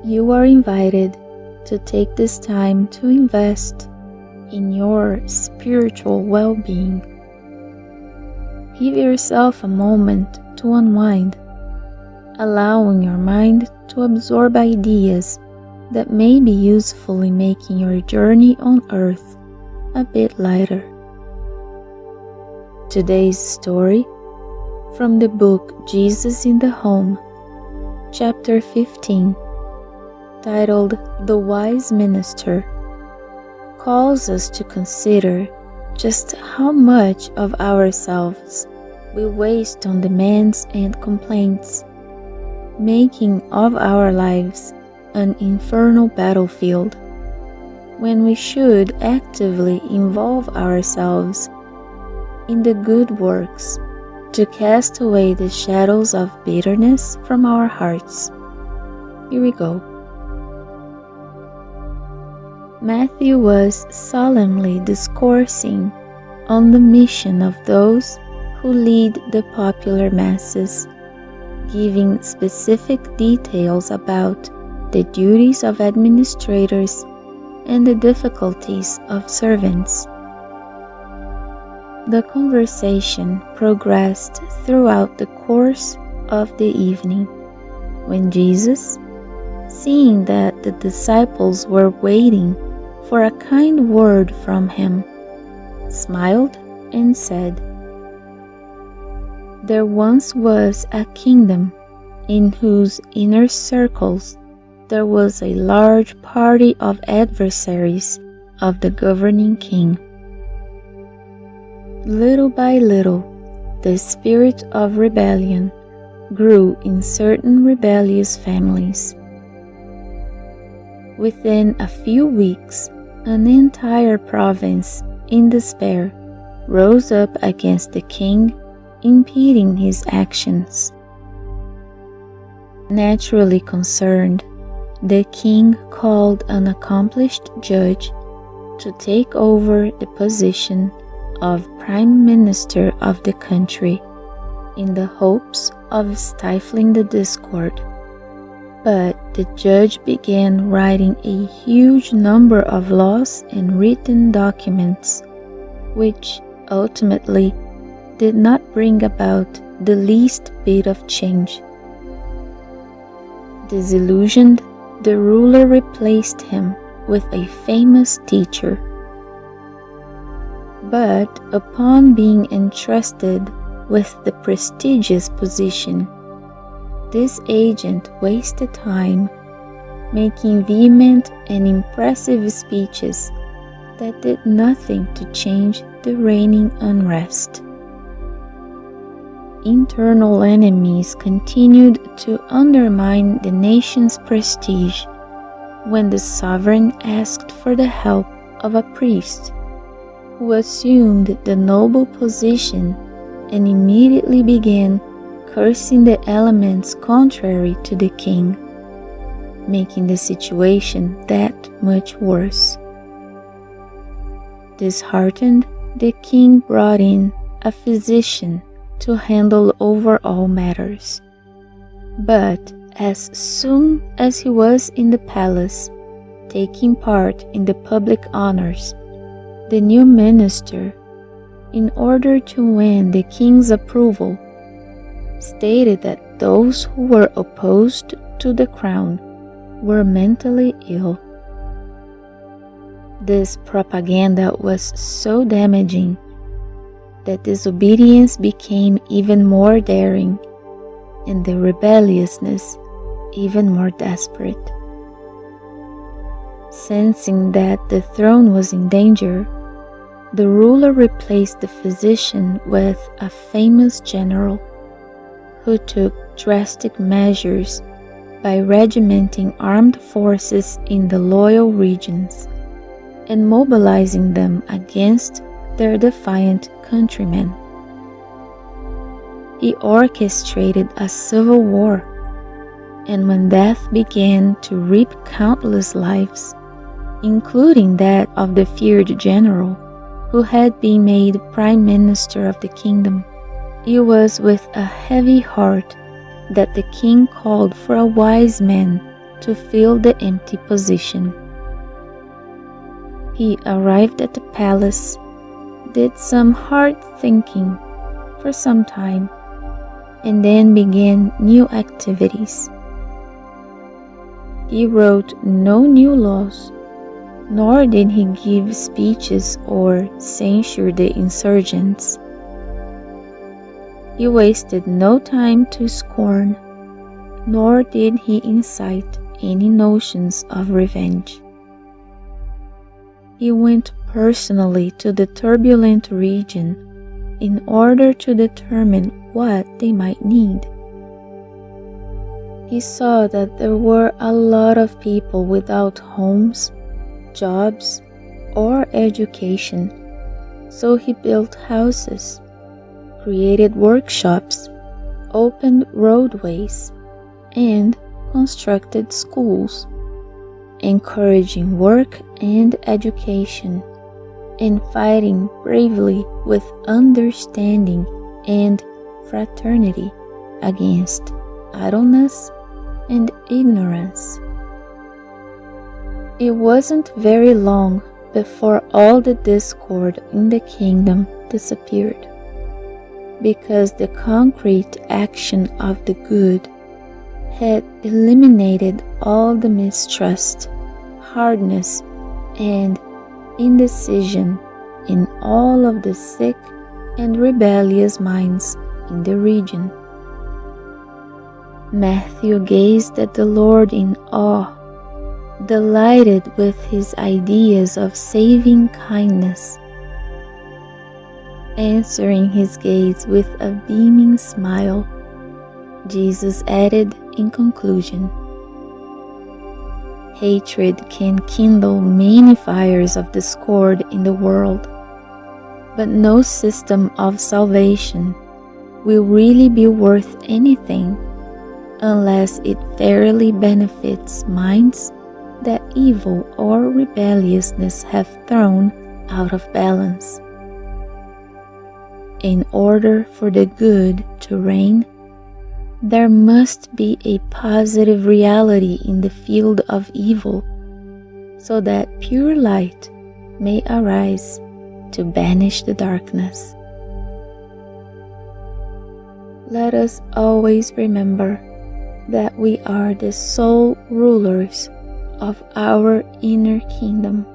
You are invited to take this time to invest in your spiritual well-being. Give yourself a moment to unwind, allowing your mind to absorb ideas that may be useful in making your journey on earth a bit lighter. Today's story, from the book Jesus in the Home, chapter 15, titled The Wise Minister, calls us to consider just how much of ourselves we waste on demands and complaints, making of our lives an infernal battlefield, when we should actively involve ourselves in the good works to cast away the shadows of bitterness from our hearts. Here we go. Matthew was solemnly discoursing on the mission of those who lead the popular masses, giving specific details about the duties of administrators and the difficulties of servants. The conversation progressed throughout the course of the evening, when Jesus, seeing that the disciples were waiting for a kind word from him, smiled and said, "There once was a kingdom in whose inner circles there was a large party of adversaries of the governing king. Little by little, the spirit of rebellion grew in certain rebellious families. Within a few weeks, an entire province in despair rose up against the king, impeding his actions. Naturally concerned, the king called an accomplished judge to take over the position of prime minister of the country, in the hopes of stifling the discord. But the judge began writing a huge number of laws and written documents, which ultimately did not bring about the least bit of change. Disillusioned, the ruler replaced him with a famous teacher. But upon being entrusted with the prestigious position, this agent wasted time making vehement and impressive speeches that did nothing to change the reigning unrest. Internal enemies continued to undermine the nation's prestige when the sovereign asked for the help of a priest, who assumed the noble position and immediately began cursing the elements contrary to the king, making the situation that much worse. Disheartened, the king brought in a physician to handle over all matters. But as soon as he was in the palace, taking part in the public honors, the new minister, in order to win the king's approval, stated that those who were opposed to the crown were mentally ill. This propaganda was so damaging that disobedience became even more daring and the rebelliousness even more desperate. Sensing that the throne was in danger, the ruler replaced the physician with a famous general who took drastic measures by regimenting armed forces in the loyal regions and mobilizing them against their defiant countrymen. He orchestrated a civil war, and when death began to reap countless lives, including that of the feared general who had been made prime minister of the kingdom, it was with a heavy heart that the king called for a wise man to fill the empty position. He arrived at the palace, did some hard thinking for some time, and then began new activities. He wrote no new laws, nor did he give speeches or censure the insurgents. He wasted no time to scorn, nor did he incite any notions of revenge. He went personally to the turbulent region in order to determine what they might need. He saw that there were a lot of people without homes, jobs, or education, so he built houses, created workshops, opened roadways, and constructed schools, encouraging work and education, and fighting bravely with understanding and fraternity against idleness and ignorance. It wasn't very long before all the discord in the kingdom disappeared, because the concrete action of the good had eliminated all the mistrust, hardness, and indecision in all of the sick and rebellious minds in the region. Matthew gazed at the Lord in awe, delighted with his ideas of saving kindness. Answering his gaze with a beaming smile, Jesus added in conclusion, "Hatred can kindle many fires of discord in the world, but no system of salvation will really be worth anything unless it fairly benefits minds that evil or rebelliousness have thrown out of balance. In order for the good to reign, there must be a positive reality in the field of evil, so that pure light may arise to banish the darkness." Let us always remember that we are the sole rulers of our inner kingdom.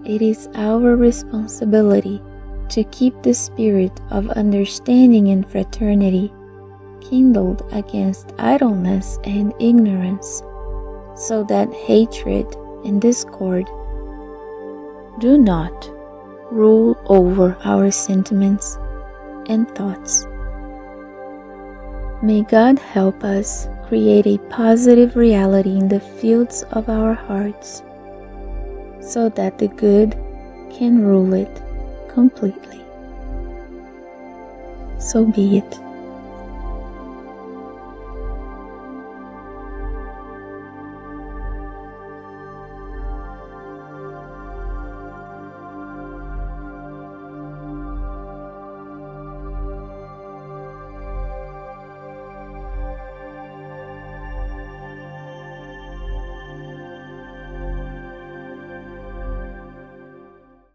It is our responsibility to keep the spirit of understanding and fraternity kindled against idleness and ignorance, so that hatred and discord do not rule over our sentiments and thoughts. May God help us create a positive reality in the fields of our hearts, so that the good can rule it completely. So be it.